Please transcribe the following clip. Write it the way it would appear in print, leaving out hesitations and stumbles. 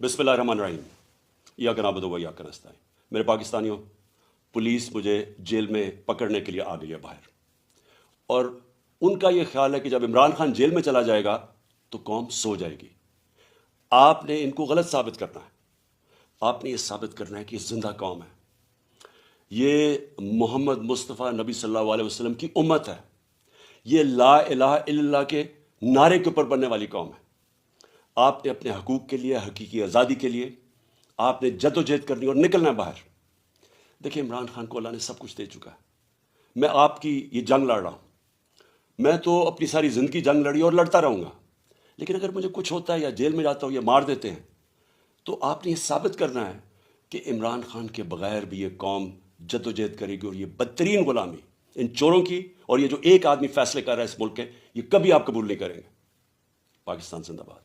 बिस्मिल्लाहिर्रहमानिर्रहीम। इय्याका नअबुदु व इय्याका नस्तईन। मेरे पाकिस्तानियों, पुलिस मुझे जेल में पकड़ने के लिए आ गई है बाहर, और उनका ये ख्याल है कि जब इमरान खान जेल में चला जाएगा तो कौम सो जाएगी। आपने इनको गलत साबित करना है। आपने ये साबित करना है कि ये जिंदा कौम है, ये मोहम्मद मुस्तफ़ा नबी सल्लल्लाहु अलैहि वसल्लम की उम्मत है, ये ला इलाहा इल्लल्लाह के नारे के ऊपर बनने वाली कौम है। आपने अपने हकूक़ के लिए, हकीकी आज़ादी के लिए आपने जद्दोजहद करनी और निकलना है बाहर। देखिए, इमरान खान को अल्लाह ने सब कुछ दे चुका है। मैं आपकी ये जंग लड़ रहा हूँ, मैं तो अपनी सारी ज़िंदगी जंग लड़ी और लड़ता रहूँगा, लेकिन अगर मुझे कुछ होता है या जेल में जाता हूँ या मार देते हैं तो आपने ये साबित करना है कि इमरान खान के बग़ैर भी ये कौम जद्दोजहद करेगी, और ये बदतरीन ग़ुलामी इन चोरों की, और ये जो एक आदमी फैसले कर रहा है इस मुल्क के, ये कभी आप कबूल नहीं करेंगे। पाकिस्तान जिंदाबाद।